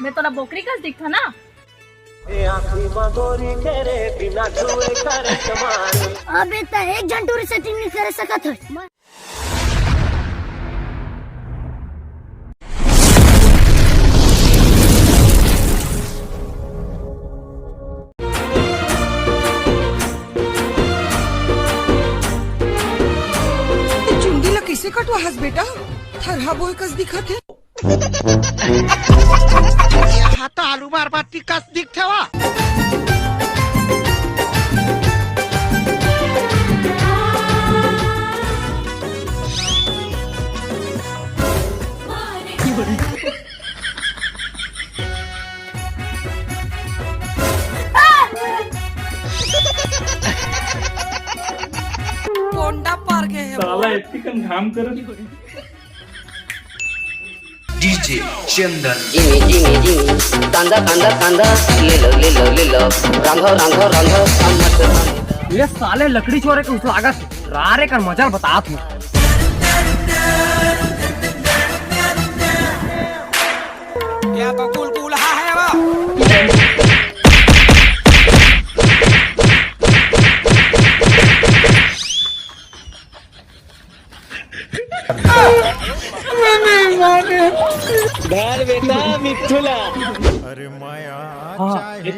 मैं तोला बोकरी का दिखता ना। अबे त एक झंटूरी सेटिंग नहीं करे सकत है। चुंडी ला कैसे कटवा हस बेटा, थरहा बोय कस दिखत है। यहाँ तो आलू मार बाटी कस दिखते वा। पोंडा पार गए साला इतनी कम घाम कर डीजे चंदन जिमी जिमी जिमी कांदा कांदा कांदा ले लो रांधो रांधो रांधो मत। ये साले लकड़ी चोरे के उस लागत रारे कर मजा बता तू। क्या तो कुल है वो। घर बेटा मिथुला। अरे माया हाँ ये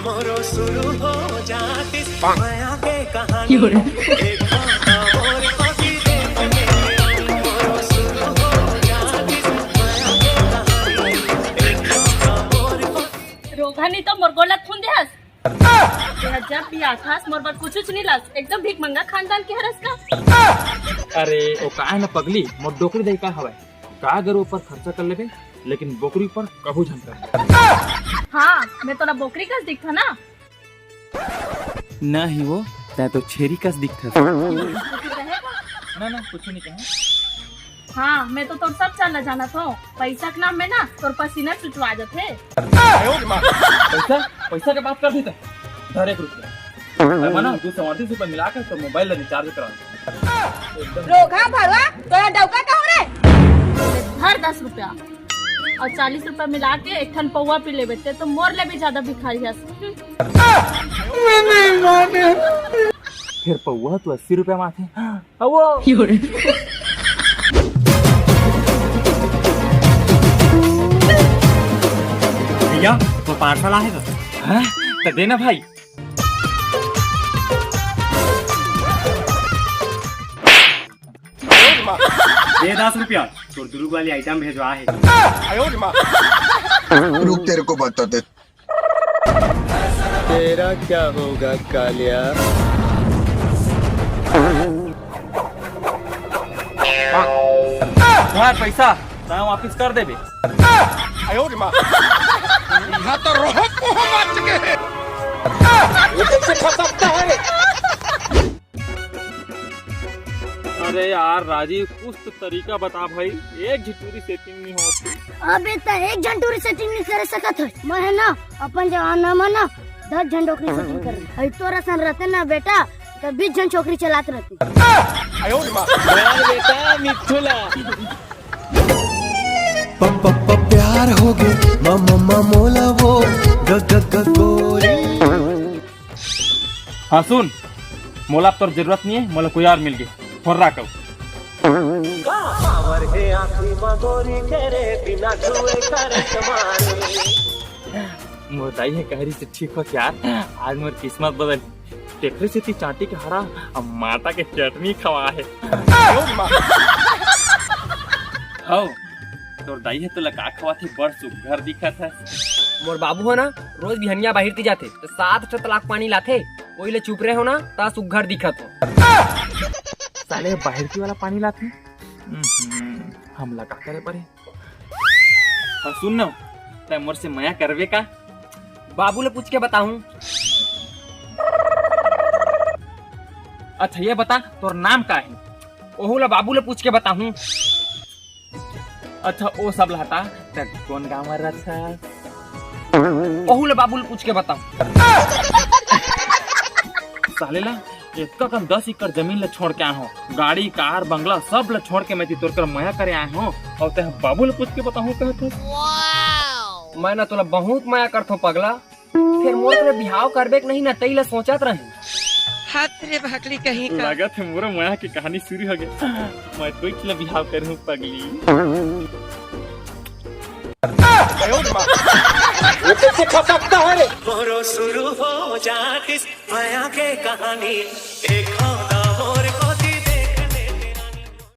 मोरो शुरू हो जाती माया के कहानी मोर कोसी दे मोरो शुरू हो जाती माया के कहानी। रोगानी तो मोरगोला थून दे हस। जब भी आखास मोर पर कुछ नहीं लास, एकदम भीख मंगा खानदान के हरस का। अरे ओ का है ना पगली मोर डोकरी दई का हवे का अगर ऊपर खर्चा कर लेबे लेकिन बोकरी पर कबू झंका। हाँ मैं तोला बोकरी का दिखता ना। नहीं वो तै तो छेरी का दिखता। ना कुछ नहीं कहा। हाँ मैं तो तोर सब चाल जाना था। पैसा के नाम में ना तोर पसीना चुचवा जाते। पैसा के बात कर दी था 1 रुपया मना 238 रुपया मिलाकर तो मोबाइल रिचार्ज करा। रोगा भरवा तोरा डौका का हो रे। हर 10 रुपया और 40 रुपया मिला के एक ठन पौवा पी ले बेटे तो मोर ले भी ज्यादा भिखारी हस। फिर पौवा तो 80 रुपया माथे। भैया तो पार्सल आए तो देना भाई। ये 10 रुपया तो दुर्ग वाली आइटम भेजवा है। रुक तेरे को बताते। तेरा क्या होगा कालिया। तुम्हारा पैसा मैं वापिस कर देबे। यहाँ तो रोह पोह मच गए। अरे यार राजीव कुछ तो तरीका बता भाई, एक झिटूरी सेटिंग नहीं होती। अबे त एक झंटूरी सेटिंग नहीं करे सकत है। मैं ना अपन जवाना में ना 10 झंडोकरी सेटिंग कर। अई तोरा सन रहते ना बेटा तो 20 जन छोकरी चलात रहती। बेटा मिथुला। प्यार हो गए मम्मा मोला वो गोरी। हाँ सुन मोला अब तोर जरूरत नहीं है, मोला कोई और मिल गया फर्रा कब। मोर दाई है कहरी से ठीक हो यार, आज मोर किस्मत बदल टेकरी से थी चांटी के हरा अब माता के चटनी खवा है। हो तोर दाई है तो लगा खवा थी बड़ सुघर दिखत है। मोर बाबू हो ना रोज बिहनिया बाहर ती जाते तो 7 तलाक पानी लाथे कोई ले चुप रहे हो ना ता सुघर दिखत हो। साले बाहर की वाला पानी लाते हम लगा करे परे। हाँ सुन ना तै मोर से मया करवे का। बाबू ले पूछ के बताऊं। अच्छा ये बता तोर नाम का है। ओहू ला बाबू ले पूछ के बताऊं। अच्छा वो सब लहता तक कौन गाँव में रहता। ओहू ले बाबू ले पूछ के बताऊं। साले ला इतना कम 10 एकड़ जमीन ले छोड़ के आया हूँ, गाड़ी कार बंगला सब ले छोड़ के मैं तोड़ कर माया करे आया हूँ। और ते बाबू ले पूछ के बताऊँ कहते मैं ना तोला बहुत माया करथो पगला, फिर मोर तोरे बिहाव करबे के नहीं ना तई ला सोचत रही। हाथ रे भागली कहीं का। लागत है मोरा माया की कहानी शुरू हो गई। मैं तो इसलिए बिहाव कर हूँ पगली। मोरो शुरू हो जाती माया के कहानी, देखो